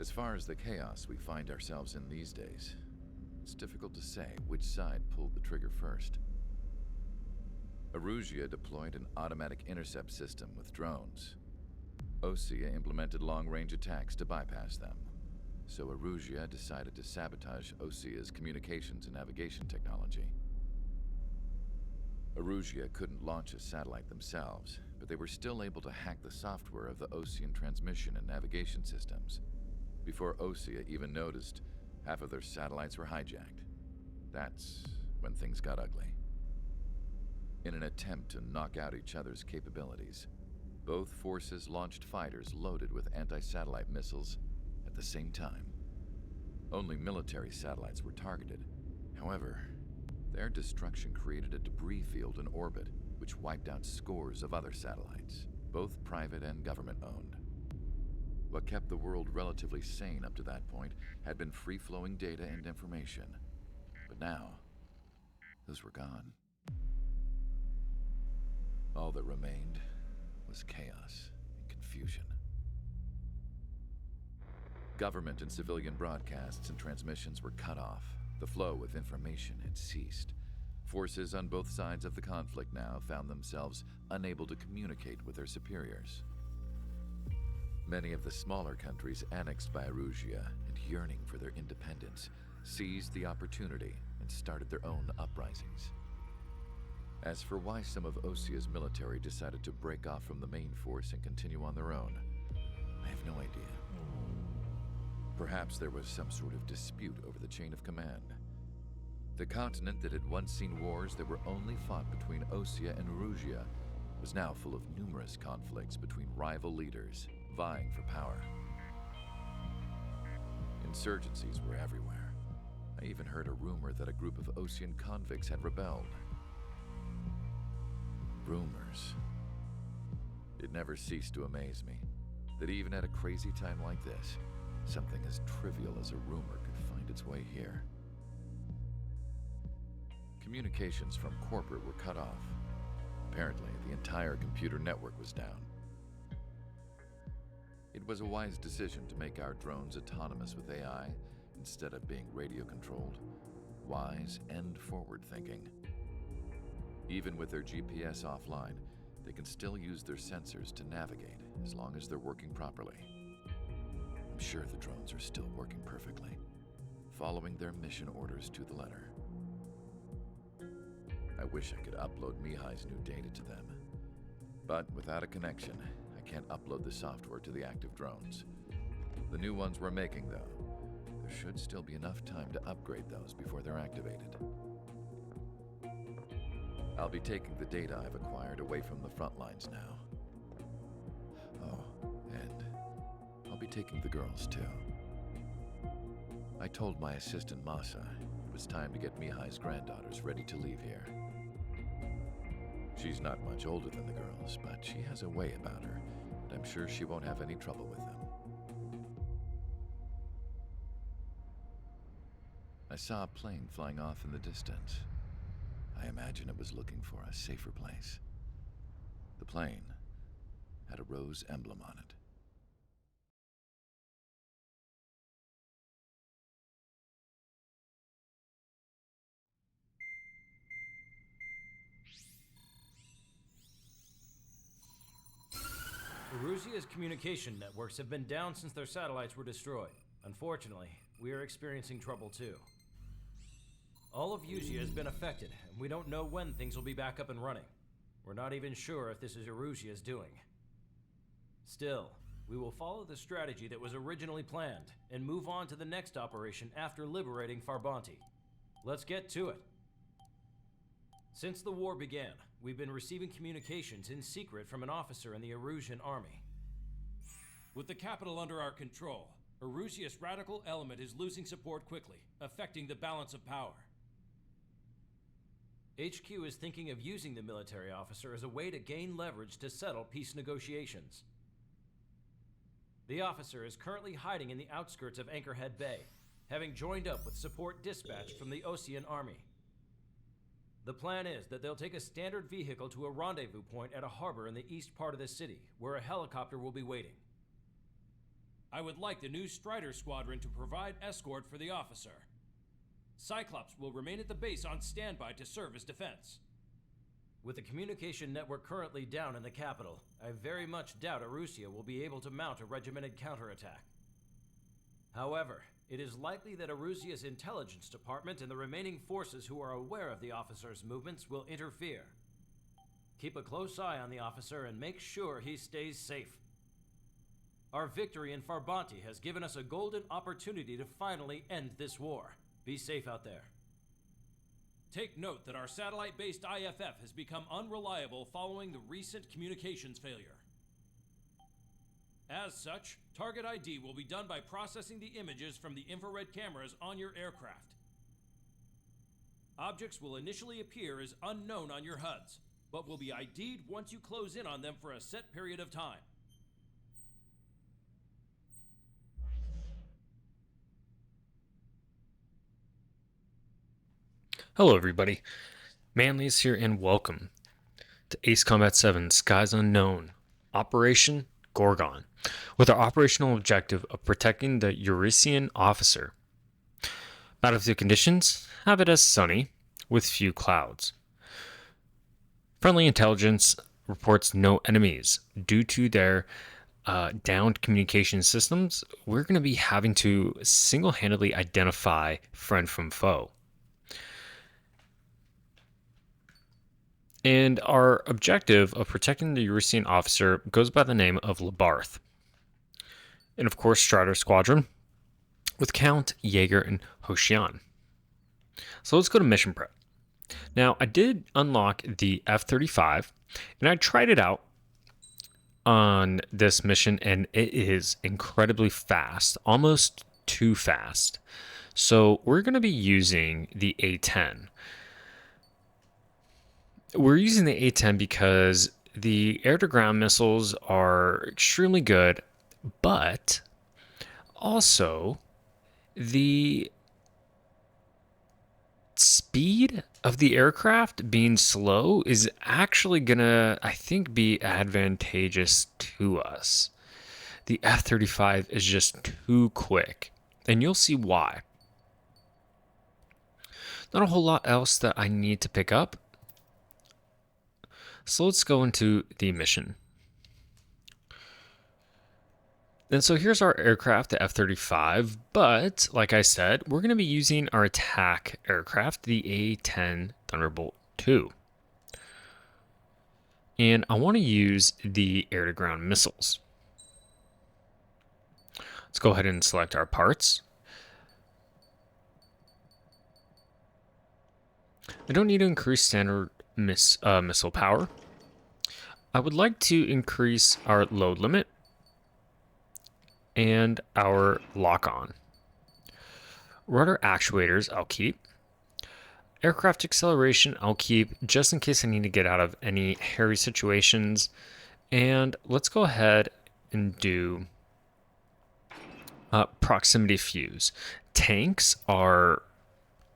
As far as the chaos we find ourselves in these days, it's difficult to say which side pulled the trigger first. Erusea deployed an automatic intercept system with drones. Osea implemented long-range attacks to bypass them. So Erusea decided to sabotage Osea's communications and navigation technology. Erusea couldn't launch a satellite themselves, but they were still able to hack the software of the Osean transmission and navigation systems. Before Osea even noticed, half of their satellites were hijacked. That's when things got ugly. In an attempt to knock out each other's capabilities, both forces launched fighters loaded with anti-satellite missiles at the same time. Only military satellites were targeted. However, their destruction created a debris field in orbit, which wiped out scores of other satellites, both private and government-owned. What kept the world relatively sane up to that point had been free-flowing data and information. But now, those were gone. All that remained was chaos and confusion. Government and civilian broadcasts and transmissions were cut off. The flow of information had ceased. Forces on both sides of the conflict now found themselves unable to communicate with their superiors. Many of the smaller countries annexed by Erusea and yearning for their independence seized the opportunity and started their own uprisings. As for why some of Osea's military decided to break off from the main force and continue on their own, I have no idea. Perhaps there was some sort of dispute over the chain of command. The continent that had once seen wars that were only fought between Osea and Erusea was now full of numerous conflicts between rival leaders vying for power. Insurgencies were everywhere. I even heard a rumor that a group of Osean convicts had rebelled. Rumors. It never ceased to amaze me that even at a crazy time like this, something as trivial as a rumor could find its way here. Communications from corporate were cut off. Apparently, the entire computer network was down. It was a wise decision to make our drones autonomous with AI instead of being radio-controlled. Wise and forward-thinking. Even with their GPS offline, they can still use their sensors to navigate as long as they're working properly. I'm sure the drones are still working perfectly, following their mission orders to the letter. I wish I could upload Mihai's new data to them. But without a connection, I can't upload the software to the active drones. The new ones we're making, though, there should still be enough time to upgrade those before they're activated. I'll be taking the data I've acquired away from the front lines now. Oh, and I'll be taking the girls, too. I told my assistant Masa it was time to get Mihai's granddaughters ready to leave here. She's not much older than the girls, but she has a way about her, and I'm sure she won't have any trouble with them. I saw a plane flying off in the distance. I imagine it was looking for a safer place. The plane had a rose emblem on it. Erusea's communication networks have been down since their satellites were destroyed. Unfortunately, we are experiencing trouble too. All of Erusea has been affected, and we don't know when things will be back up and running. We're not even sure if this is Erusea's doing. Still, we will follow the strategy that was originally planned and move on to the next operation after liberating Farbanti. Let's get to it. Since the war began, we've been receiving communications in secret from an officer in the Erusean army. With the capital under our control, Erusea's radical element is losing support quickly, affecting the balance of power. HQ is thinking of using the military officer as a way to gain leverage to settle peace negotiations. The officer is currently hiding in the outskirts of Anchorhead Bay, having joined up with support dispatched from the Osean army. The plan is that they'll take a standard vehicle to a rendezvous point at a harbor in the east part of the city, where a helicopter will be waiting. I would like the new Strider Squadron to provide escort for the officer. Cyclops will remain at the base on standby to serve as defense. With the communication network currently down in the capital, I very much doubt Erusea will be able to mount a regimented counterattack. However, it is likely that Erusea's intelligence department and the remaining forces who are aware of the officer's movements will interfere. Keep a close eye on the officer and make sure he stays safe. Our victory in Farbanti has given us a golden opportunity to finally end this war. Be safe out there. Take note that our satellite-based IFF has become unreliable following the recent communications failure. As such, target ID will be done by processing the images from the infrared cameras on your aircraft. Objects will initially appear as unknown on your HUDs, but will be ID'd once you close in on them for a set period of time. Hello everybody, Manly's here and welcome to Ace Combat 7 Skies Unknown, Operation Gorgon, with our operational objective of protecting the Eurusian officer. Battlefield conditions have it as sunny, with few clouds. Friendly intelligence reports no enemies. Due to their downed communication systems, we're going to be having to single-handedly identify friend from foe. And our objective of protecting the Eurusian officer goes by the name of Labarth. And of course, Strider Squadron with Count, Jaeger, and Osean. So let's go to mission prep. Now, I did unlock the F-35, and I tried it out on this mission, and it is incredibly fast, almost too fast. So we're going to be using the A-10. We're using the A-10 because the air-to-ground missiles are extremely good, but also the speed of the aircraft being slow is actually gonna, I think, be advantageous to us. The F-35 is just too quick, and you'll see why. Not a whole lot else that I need to pick up. So let's go into the mission. And so here's our aircraft, the F-35, but like I said, we're going to be using our attack aircraft, the A-10 Thunderbolt II. And I want to use the air-to-ground missiles. Let's go ahead and select our parts. I don't need to increase standard missile power. I would like to increase our load limit and our lock-on. Rudder actuators I'll keep. Aircraft acceleration I'll keep just in case I need to get out of any hairy situations. And let's go ahead and do proximity fuse. Tanks are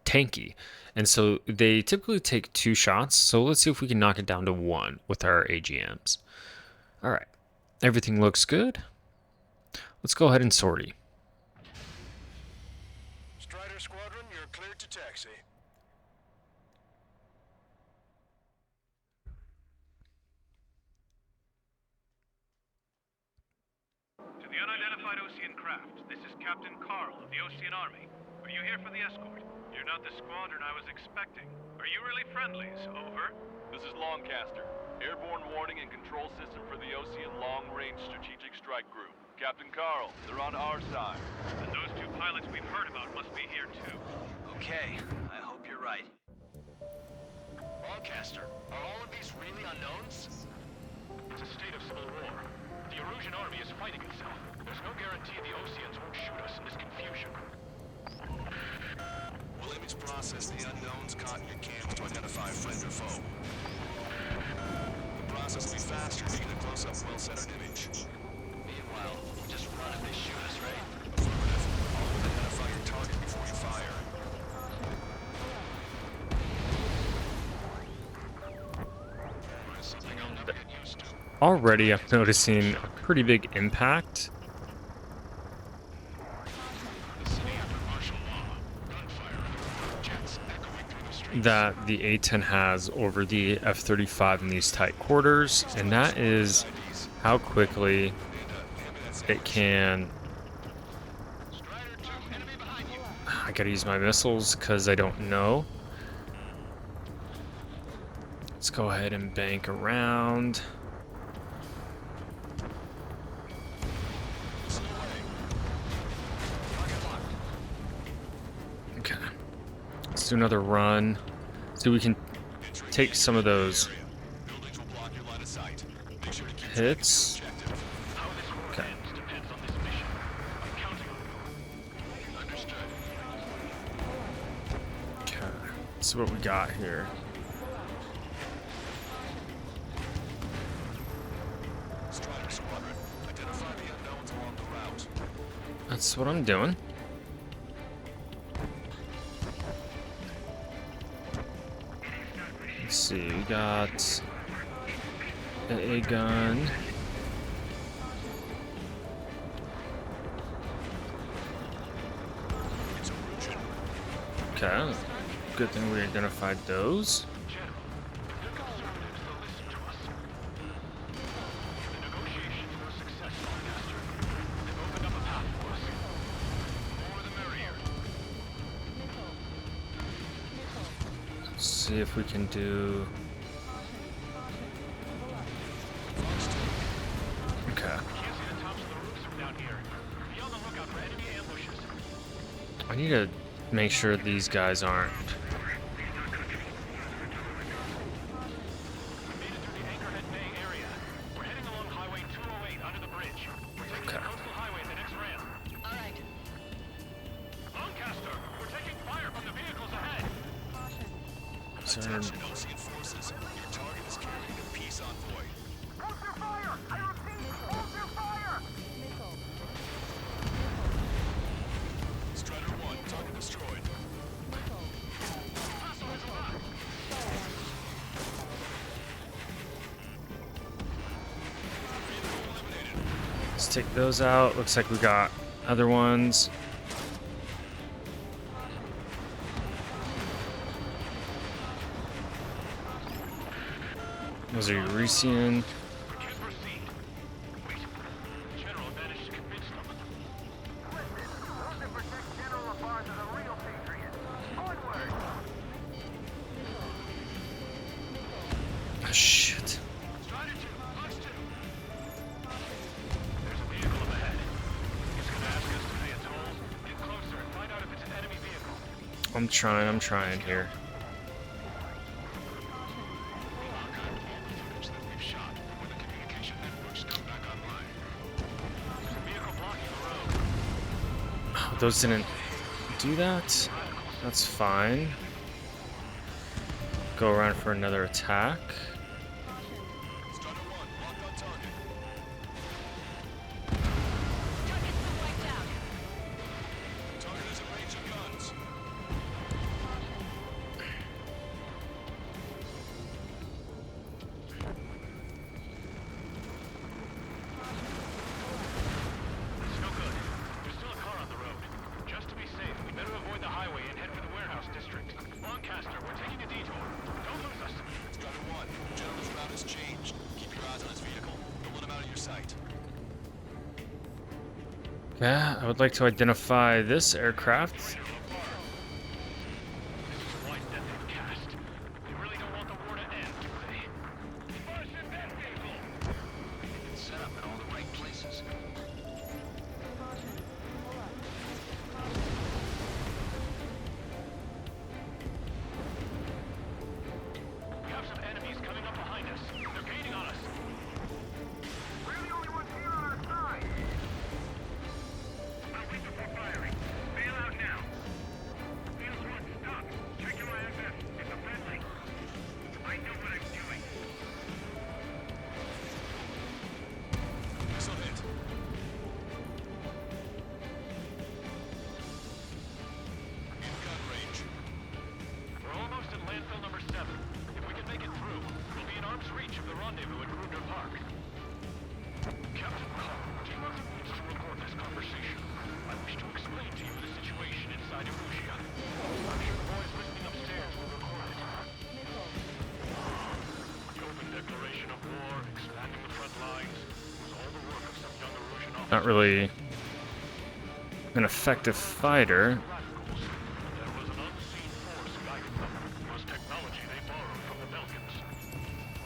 tanky, and so they typically take 2 shots. So let's see if we can knock it down to 1 with our AGMs. All right, everything looks good. Let's go ahead and sortie. Strider Squadron, you're cleared to taxi. To the unidentified Osean craft, this is Captain Carl of the Osean Army. Are you here for the escort? You're not the squadron I was expecting. Are you really friendlies? Over. This is Longcaster. Airborne warning and control system for the Osean Long-Range Strategic Strike Group. Captain Carl, they're on our side. And those 2 pilots we've heard about must be here too. Okay, I hope you're right. Longcaster, are all of these really unknowns? It's a state of civil war. The Erusian army is fighting itself. There's no guarantee the Oseans won't shoot us in this confusion. We'll image process the unknowns caught in your cams to identify friend or foe. The process will be faster being a close-up, well-centered image. Meanwhile, we'll just run if they shoot us, right? Affirmative. Always identify your target before you fire. There's something I'll never get used to. Already I'm noticing a pretty big impact that the A-10 has over the F-35 in these tight quarters, and that is how quickly it can... I gotta use my missiles because I don't know. Let's go ahead and bank around. Okay. Let's do another run. So we can take some of those hits. Okay. Okay. Let's see what we got here. Spare Squadron, identify the unknowns along the route. That's what I'm doing. Let's see, we got a gun. Okay, good thing we identified those. Let's see if we can do... Okay. I need to make sure these guys aren't. Okay. Attention Osean forces. Your target is carrying a peace envoy. Strider 1, target destroyed. Let's take those out. Looks like we got other ones. Those are Erusean. Oh, shit. I'm trying here. Oh, those didn't do that. That's fine. Go around for another attack. Strider 1, locked on target. Target is in range of guns. It's no good. There's still a car on the road. Just to be safe, we better avoid the highway and head for the warehouse district. Lancaster, we're taking a detour. Don't lose us. Strider 1, General's route has changed. Keep your eyes on his vehicle. Don't let him out of your sight. Yeah, I would like to identify this aircraft. They really don't want the war to end, do they? It's set up in all the right places. We have some enemies coming up behind us. They're gaining on us. We're the only ones here on our side. I'll wait before firing. Bail out now. Field 1, stop. Check your IFF. It's a friendly. I know what I'm doing. Missile hit. not really an effective fighter. There was an unseen force guiding them. It was technology they borrowed from the Belgians.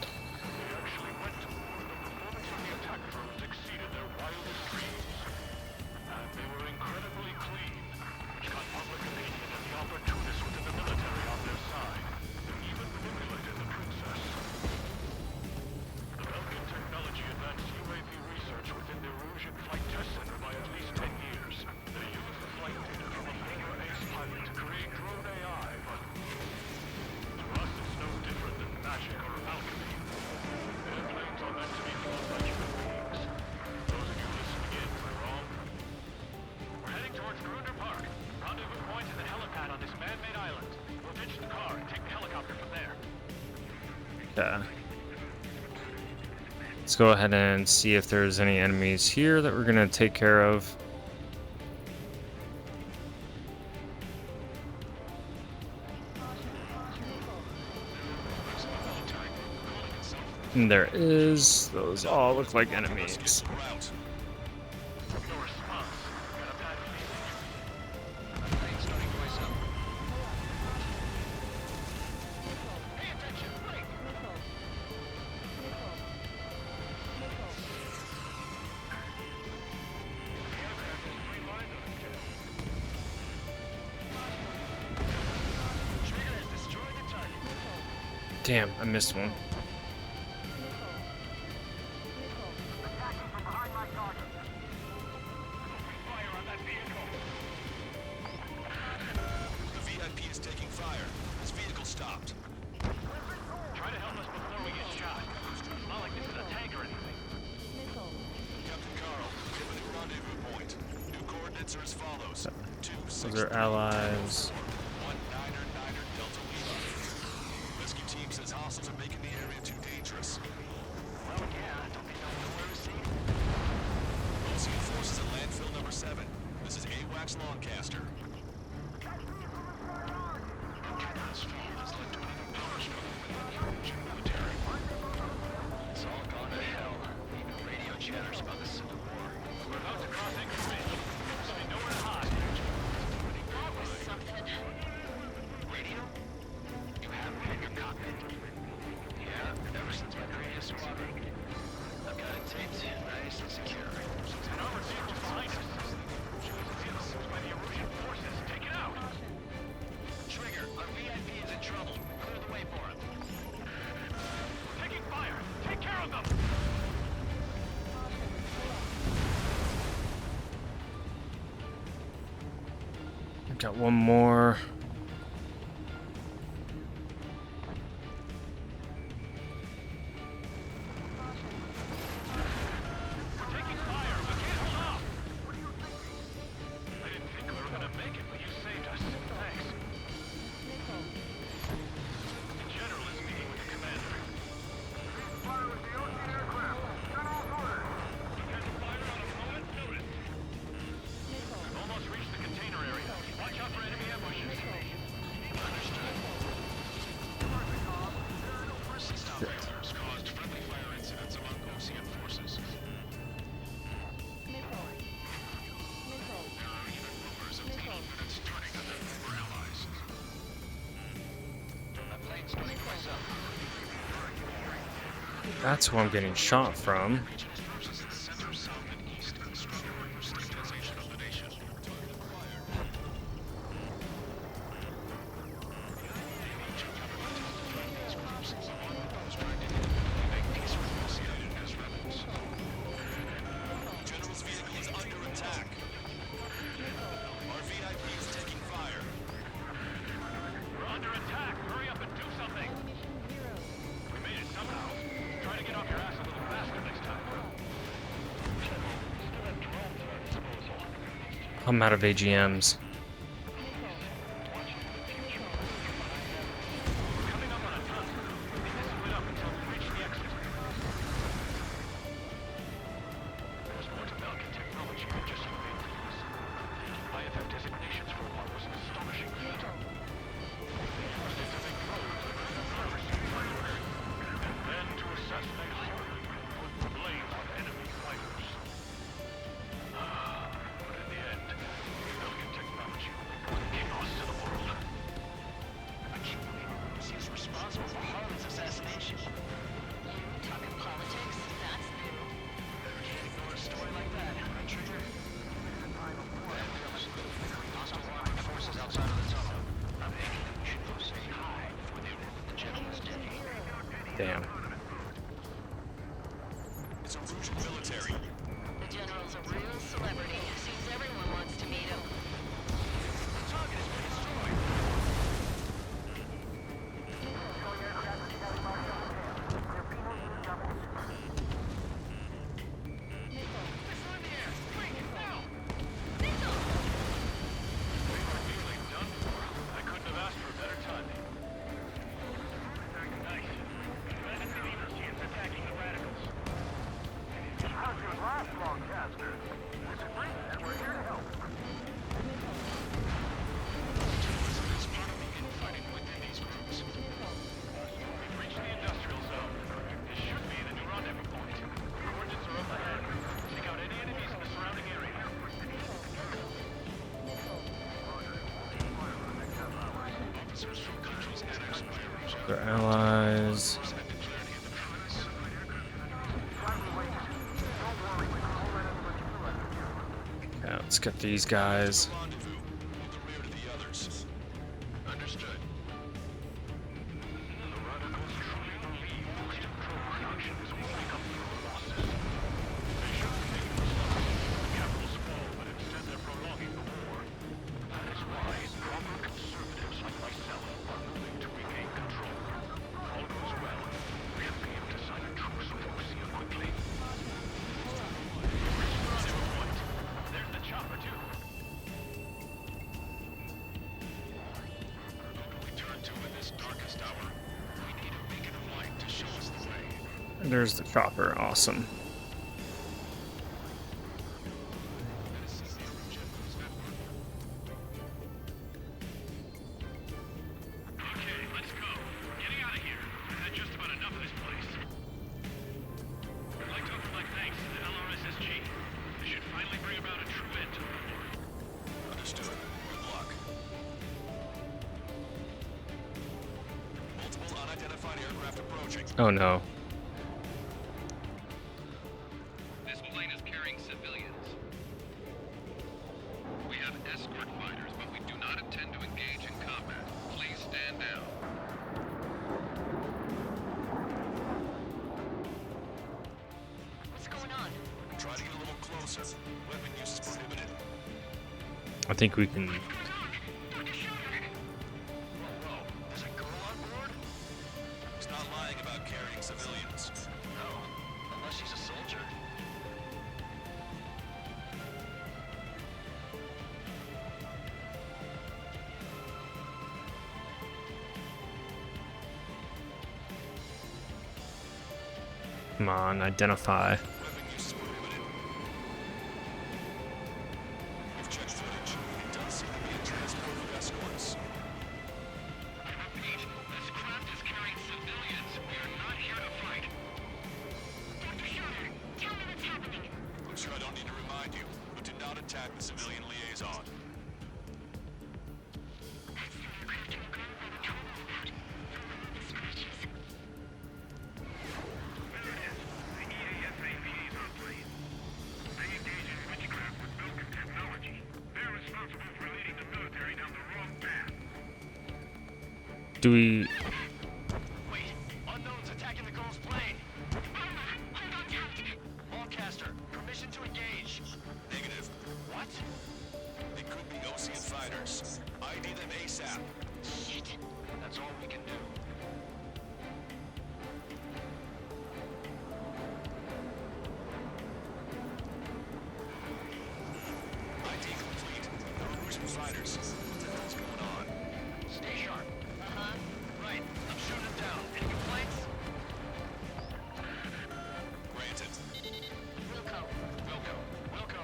They actually went to war, and the performance of the attack drones exceeded their wildest dreams. And they were incredibly clean, which got public opinion and the opportunists within the military on their side. They even manipulated the princess. The Belgian technology advanced UAV research within the Erusea Flight Test Center by at least 10 years. They used the flight data from a former ace pilot to create drone AI, but to us it's no different than magic or alchemy. Airplanes are meant to be flown by human beings. Those of you listening in, am I wrong? We're heading towards Grunder Park. Rendezvous point is a helipad on this man-made island. We'll ditch the car and take the helicopter from there. Yeah. Let's go ahead and see if there's any enemies here that we're gonna take care of. And there is. Those all look like enemies. Route. No response. Got a bad feeling. My plane's starting to rise up. Pay attention, wait! Trigger has destroyed the target. Damn, I missed one. Fire on that vehicle. The VIP is taking fire. This vehicle stopped. Try to help us before we get shot. It's not like this is a tank or anything. Captain Carl, we have a new rendezvous point. New coordinates are as follows. 2 6 Those are allies. 1 Niner Niner Delta Lima. Rescue team says hostiles are making the area too dangerous. Well, yeah, don't they know where to see? Osean forces at landfill number 7. This is AWACS Lancaster. It's all gone to hell. Even radio chatters about the Civil War. We're about to cross Anchor Ridge, so we know where to hide. That was something. Radio? You have it in your cockpit? Yeah, ever since my previous squadron. I've got it taped, nice and secure. An armored vehicle behind us. It's by the Erusian forces. Take it out. Trigger, our VIP is in trouble. Clear the way for him. Taking fire. Take care of them. I've got one more. We're taking fire. We can't hold off. I didn't think we were gonna make it, but you saved us. Thanks. The general is meeting with the commander. Fire with the Osean aircraft. General's orders. You guys fire on a moment's notice. We've almost reached the container area. Watch out for enemy ambushes. Understood. Recent operators caused friendly fire incidents among Osean forces. There are even rumors of penal units turning on their former allies. My plane's starting to rise up. That's who I'm getting shot from. Region's forces in the center, south, and east struggling for stabilization of the nation. General's vehicle is under attack. Our VIP is taking fire. We're under attack. Hurry up and do something. We made it somehow. Try to get off your ass a little faster next time. Still have drones at our disposal. I'm out of AGMs. We're coming up on a tunnel. We need to split up until we reach the exit. There's more to Belgian technology than just UAV tools. IFF designations for one was an astonishing feat. They used it to make roads that could never seen before. And then to assassinate Harley and put the blame on enemy fighters. Their allies. Yeah, let's get these guys. Rendezvous with the rear to the others. Understood. The radicals truly believe those control reactions will make up for losses. They shouldn't think it was the capital's fall, but instead they're prolonging the war. That is why proper conservatives like myself are moving to regain control. If all goes well, we should be able to sign a truce with Osean quickly. Zero point. There's the chopper too. We turn to in this darkest hour. We need a beacon of light to show us the way. There's the chopper. Awesome. Okay, let's go. We're getting out of here. I've had just about enough of this place. I'd like to offer my thanks to the LRSSG. They should finally bring about a true end to the war. Understood. Good luck. Multiple unidentified aircraft approaching. Oh no. This plane is carrying civilians. We have escort fighters, but we do not intend to engage in combat. Please stand down. What's going on? Try to get a little closer. Weapon use is prohibited. I think we can. Whoa, there's a girl on board? He's not lying about carrying civilians. No, unless she's a soldier. Come on, identify. Weapon use is prohibited. We've checked footage. It does seem to be a transport of escorts. I repeat, this craft is carrying civilians. We are not here to fight. Dr. Schroeder, tell me what's happening. I'm sure I don't need to remind you, but do not attack the civilian liaison. That's the aircraft we're going by the toll about. From the scratches. There it is. The EASAP's on plane. They engage in witchcraft with Belkin technology. They're responsible for leading the military down the wrong path. Do we? Wait, unknowns attacking the girl's plane. Hold on tight. Longcaster, permission to engage. Negative. What? They could be Osean fighters. ID them ASAP. Shit. That's all we can do. ID complete. No Osean fighters. What the hell's going on? Stay sharp. Uh-huh. Right, I'm shooting them down. Any complaints? Granted. Wilco. Wilco.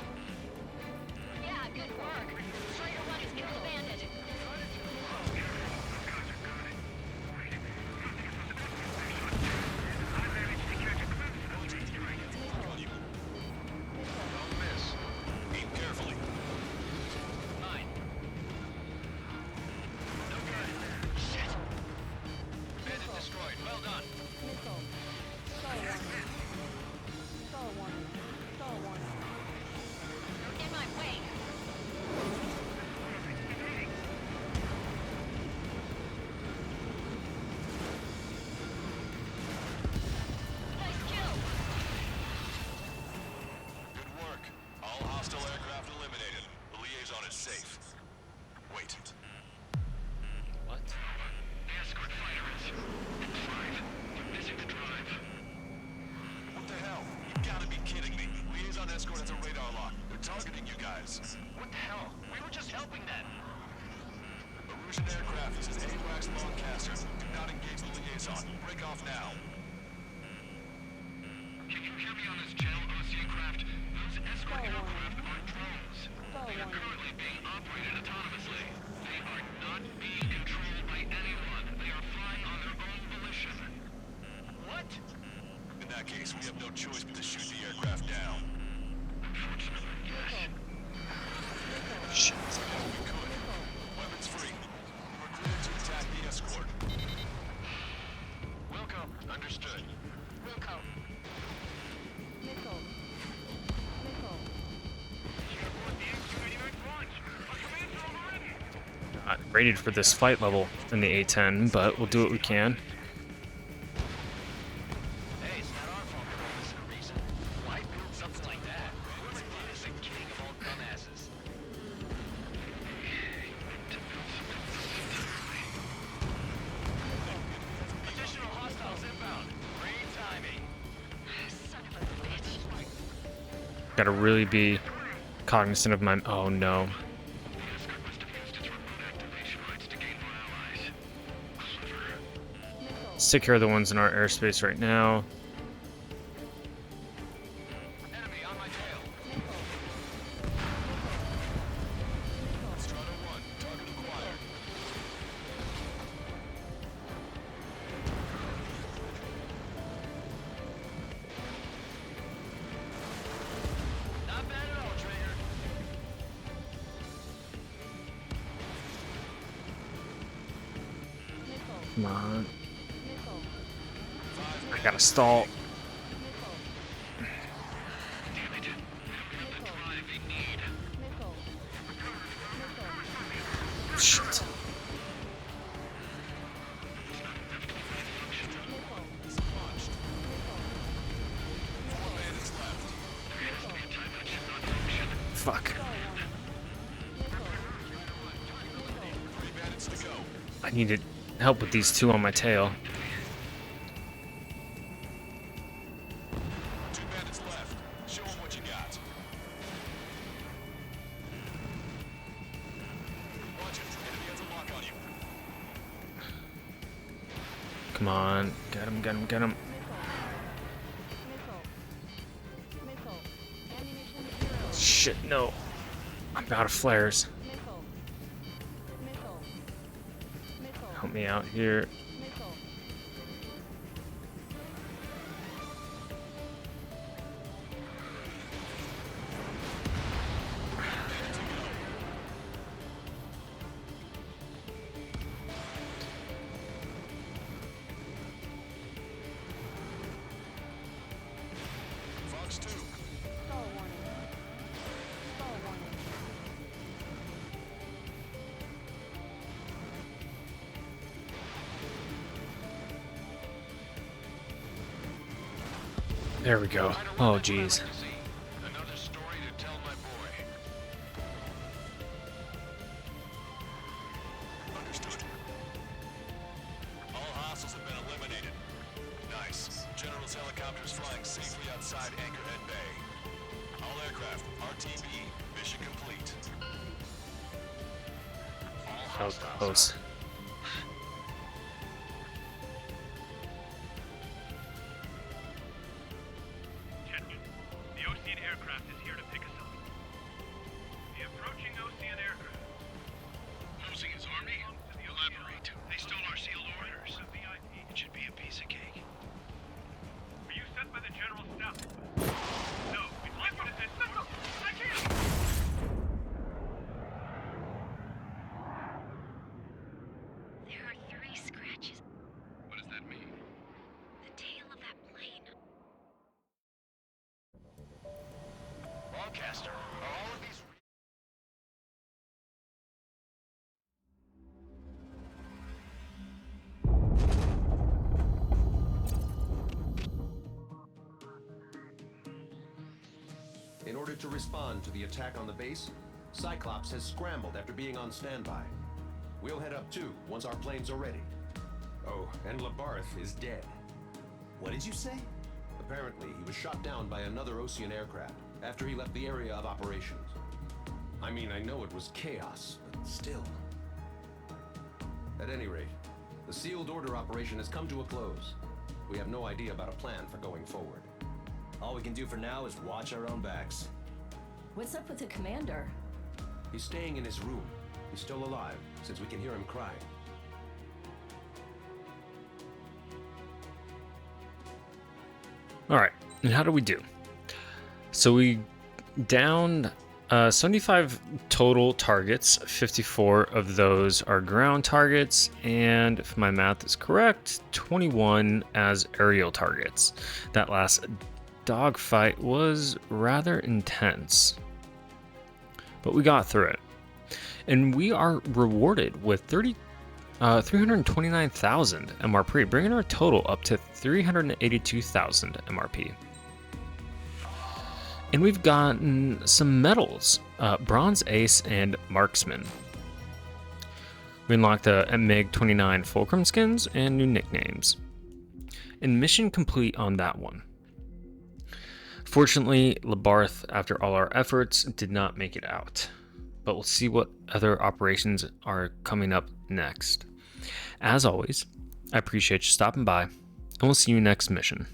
Yeah, good work. Schroeder 1 has killed the bandit. Don't miss. Aim carefully. 9. No good. Shit. Bandit destroyed. Well done. You're in my way. Nice kill. Good work. All hostile aircraft eliminated. The liaison is safe. Wait. What? The escort fighter is 5. They're missing the drive. What the hell? You've got to be kidding me. Liaison escort has a radar lock. They're targeting you guys. What the hell? We were just helping them. Erusian aircraft. This is AWACS Longcaster. Do not engage the liaison. Break off now. Can you hear me on this channel, Osean craft? Those escort aircraft are drones. They are currently being operated autonomously. They are not being controlled by anyone. They are flying on their own volition. What? In that case, we have no choice but to shoot the aircraft down. Unfortunately, yes. Shit. If we could. Weapons free. We're cleared to attack the escort. rated for this fight level in the A10, but we'll do what we can. Hey, it's not our fault for all this reason. Why build something like that? Who would think is the king of all dumbasses? Additional hostiles inbound. Great timing. Son of a bitch. Gotta really be cognizant of my. Oh no. Let's take care of the ones in our airspace right now. Enemy on my tail. Strata 1, target acquired. Not bad at all, Trainer. Come on. I gotta stall. Shit. Fuck. I needed help with these two on my tail. Two bandits left. Show them what you got. Watch it. Enemy has a lock on you. Come on. Get him, get him, get him. Shit, no. I'm out of flares. Help me out here. Fox 2. There we go. Oh, jeez. Another story to tell my boy. Understood. All hostiles have been eliminated. Nice. General's helicopters flying safely outside Anchorhead Bay. All aircraft, RTB, mission complete. That was close. Attention. The Osean aircraft is here to pick us up. The approaching Osean aircraft. Losing his army? Elaborate. They stole our sealed orders. It should be a piece of cake. Were you sent by the General Staff? No, we'd like you to say no, I can't! There are 3 scratches. What does that mean? The tail of that plane. Broadcaster, are all of these... In order to respond to the attack on the base, Cyclops has scrambled after being on standby. We'll head up too, once our planes are ready. Oh, and Labarth is dead. What did you say? Apparently, he was shot down by another Osean aircraft after he left the area of operations. I mean, I know it was chaos, but still. At any rate, the sealed order operation has come to a close. We have no idea about a plan for going forward. All we can do for now is watch our own backs. What's up with the commander? He's staying in his room. He's still alive, since we can hear him crying. Alright, and how do we do? So we downed 75 total targets, 54 of those are ground targets, and if my math is correct, 21 as aerial targets. That last dogfight was rather intense, but we got through it. And we are rewarded with 329,000 MRP, bringing our total up to 382,000 MRP. And we've gotten some medals, Bronze Ace and Marksman. We unlocked the MiG-29 Fulcrum skins and new nicknames. And mission complete on that one. Fortunately, Labarth, after all our efforts, did not make it out. But we'll see what other operations are coming up next. As always, I appreciate you stopping by, and we'll see you next mission.